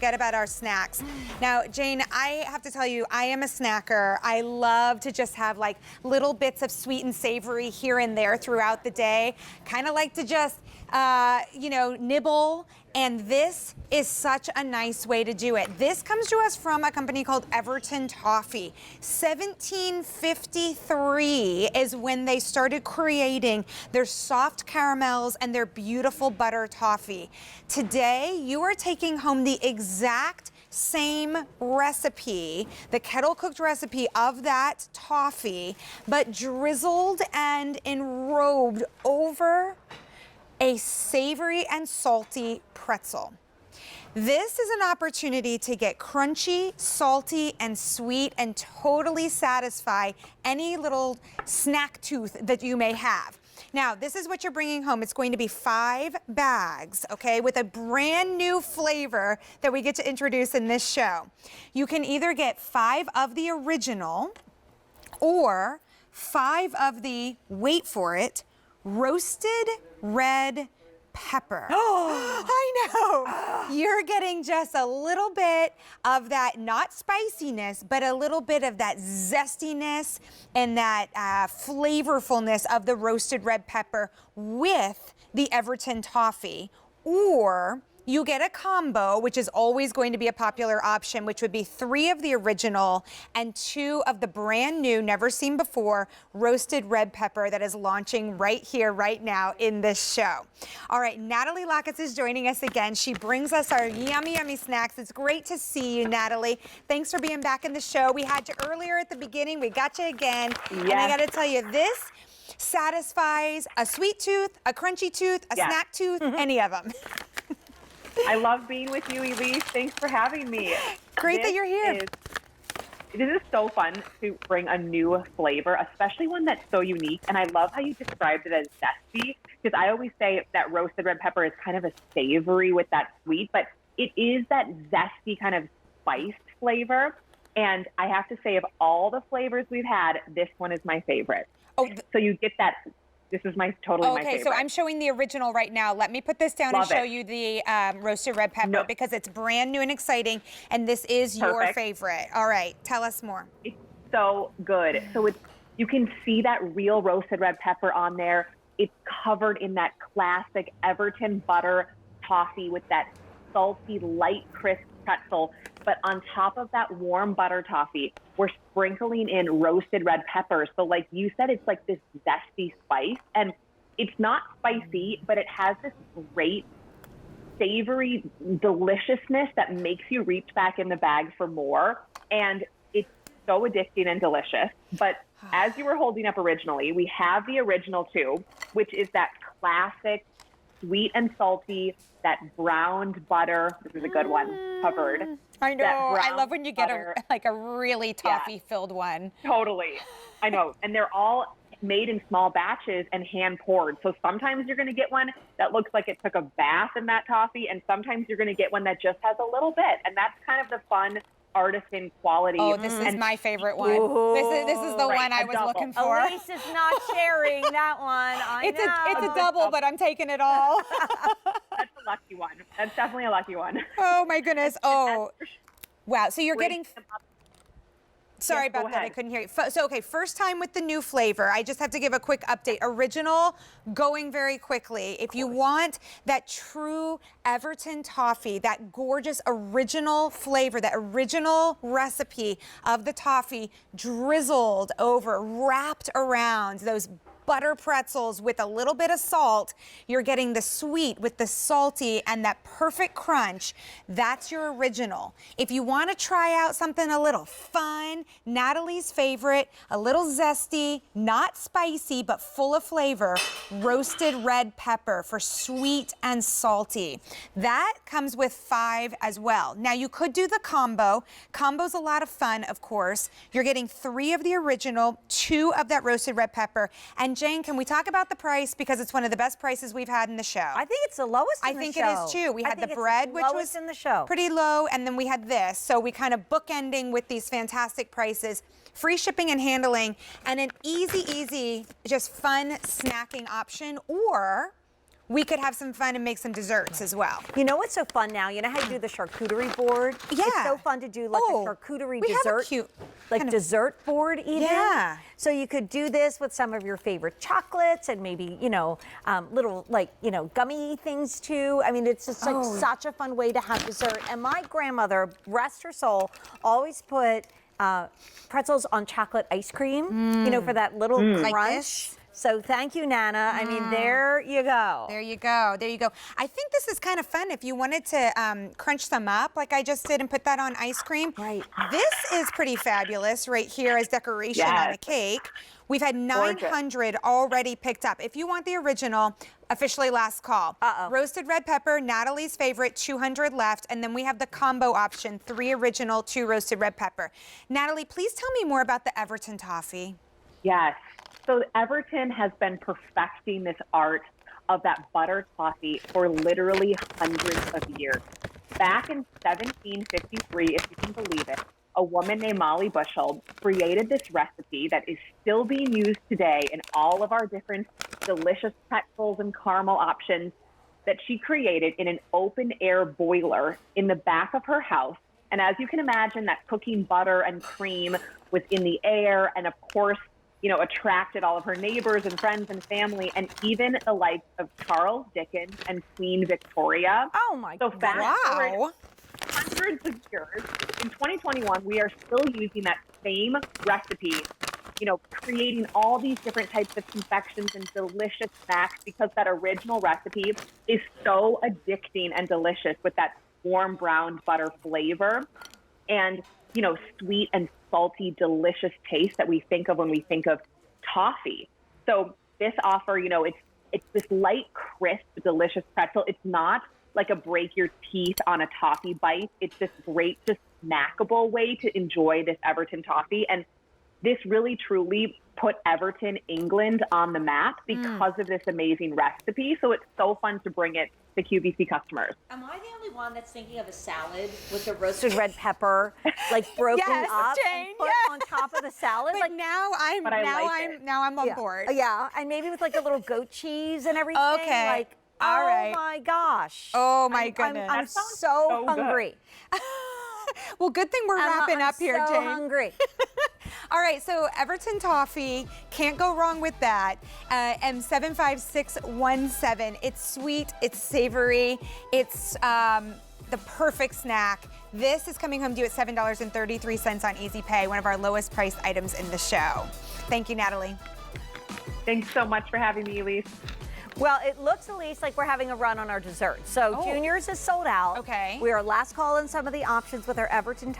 Forget about our snacks. Now, Jane, I have to tell you, I am a snacker. I love to just have like little bits of sweet and savory here and there throughout the day. Kind of like to just, nibble. And this is such a nice way to do it. This comes to us from a company called Everton Toffee. 1753 is when they started creating their soft caramels and their beautiful butter toffee. Today, you are taking home the exact same recipe, the kettle cooked recipe of that toffee, but drizzled and enrobed over a savory and salty pretzel. This is an opportunity to get crunchy, salty, and sweet and totally satisfy any little snack tooth that you may have. Now, this is what you're bringing home. It's going to be 5 bags, okay, with a brand new flavor that we get to introduce in this show. You can either get 5 of the original or 5 of the, wait for it, roasted red pepper. Oh, I know. You're getting just a little bit of that, not spiciness, but a little bit of that zestiness and that flavorfulness of the roasted red pepper with the Everton Toffee. Or you get a combo, which is always going to be a popular option, which would be 3 of the original and 2 of the brand new, never seen before, roasted red pepper that is launching right here, right now in this show. All right, Natalie Lackas is joining us again. She brings us our yummy, yummy snacks. It's great to see you, Natalie. Thanks for being back in the show. We had you earlier at the beginning. We got you again. Yes. And I got to tell you, this satisfies a sweet tooth, a crunchy tooth, a snack tooth, any of them. I love being with you, Elise. Thanks for having me. Great that you're here. This is so fun to bring a new flavor, especially one that's so unique. And I love how you described it as zesty, because I always say that roasted red pepper is kind of a savory with that sweet, but it is that zesty kind of spiced flavor. And I have to say, of all the flavors we've had, this one is my favorite. Oh, so you get that. This is my my favorite. Okay, so I'm showing the original right now. Let me put this down and show you the roasted red pepper because it's brand new and exciting, and this is your favorite. All right, tell us more. It's so good. So you can see that real roasted red pepper on there. It's covered in that classic Everton butter toffee with that salty, light, crisp pretzel. But on top of that warm butter toffee, we're sprinkling in roasted red pepper. So like you said, it's like this zesty spice. And it's not spicy, but it has this great savory deliciousness that makes you reach back in the bag for more. And it's so addicting and delicious. But as you were holding up originally, we have the original too, which is that classic sweet and salty, that browned butter. This is a good one, covered. I know. I love when you get a really toffee-filled one. Totally. I know. And they're all made in small batches and hand poured. So sometimes you're going to get one that looks like it took a bath in that toffee, and sometimes you're going to get one that just has a little bit. And that's kind of the fun artisan quality. Oh, this is my favorite one. This is the one I was looking for. Elise is not sharing that one. It's a double, but I'm taking it all. That's a lucky one. That's definitely a lucky one. Oh my goodness. Oh, wow. So you're getting. Sorry about that. I couldn't hear you. So, okay, first time with the new flavor. I just have to give a quick update. Original, going very quickly. If you want that true Everton toffee, that gorgeous original flavor, that original recipe of the toffee drizzled over, wrapped around those butter pretzels with a little bit of salt, you're getting the sweet with the salty and that perfect crunch. That's your original. If you want to try out something a little fun, Natalie's favorite, a little zesty, not spicy, but full of flavor, roasted red pepper for sweet and salty. That comes with 5 as well. Now you could do the combo. Combo's a lot of fun, of course. You're getting 3 of the original, 2 of that roasted red pepper, and Jane, can we talk about the price? Because it's one of the best prices we've had in the show. I think it's the lowest in the show. I think it is too. We had the bread, which was in the show. Pretty low, and then we had this. So we kind of bookending with these fantastic prices. Free shipping and handling, and an easy, just fun snacking option. Or we could have some fun and make some desserts as well. You know what's so fun now? You know how you do the charcuterie board? Yeah. It's so fun to do like a charcuterie we have a dessert. cute like kind of- dessert board even. Yeah. So you could do this with some of your favorite chocolates and maybe, you know, little like, you know, gummy things too. I mean, it's just like such a fun way to have dessert. And my grandmother, rest her soul, always put pretzels on chocolate ice cream, you know, for that little crunch. Like this? So thank you, Nana. I mean, there you go. There you go. There you go. I think this is kind of fun if you wanted to crunch some up like I just did and put that on ice cream. Right. This is pretty fabulous right here as decoration on a cake. We've had 900 already picked up. If you want the original, officially last call. Roasted red pepper, Natalie's favorite, 200 left. And then we have the combo option, 3 original, 2 roasted red pepper. Natalie, please tell me more about the Everton Toffee. Yes. So Everton has been perfecting this art of that butter toffee for literally hundreds of years. Back in 1753, if you can believe it, a woman named Molly Bushell created this recipe that is still being used today in all of our different delicious pretzels and caramel options that she created in an open air boiler in the back of her house. And as you can imagine, that cooking butter and cream was in the air, and of course, you know, attracted all of her neighbors and friends and family, and even the likes of Charles Dickens and Queen Victoria. Oh my So God. fast forward hundreds of years, in 2021, we are still using that same recipe, you know, creating all these different types of confections and delicious snacks because that original recipe is so addicting and delicious with that warm brown butter flavor and, you know, sweet and salty, delicious taste that we think of when we think of toffee. So this offer, you know, it's this light, crisp, delicious pretzel. It's not like a break your teeth on a toffee bite. It's this great, just snackable way to enjoy this Everton toffee. And this really, truly put Everton, England on the map because of this amazing recipe. So it's so fun to bring it to QVC customers. Am I the only one that's thinking of a salad with the roasted red pepper, like broken Yes, up Jane, and put on top of the salad? But Like, now I'm on board. yeah, and maybe with like a little goat cheese and everything. Okay. Like, All oh right. my gosh. Oh my goodness. I'm That sounds so so good. hungry. Well, good thing we're wrapping up here, I'm so Jane. hungry. All right, so Everton Toffee, can't go wrong with that. M75617. It's sweet, it's savory, it's the perfect snack. This is coming home to you at $7.33 on Easy Pay, one of our lowest priced items in the show. Thank you, Natalie. Thanks so much for having me, Elise. Well, it looks at least like we're having a run on our dessert. So Junior's is sold out. Okay. We are last call on some of the options with our Everton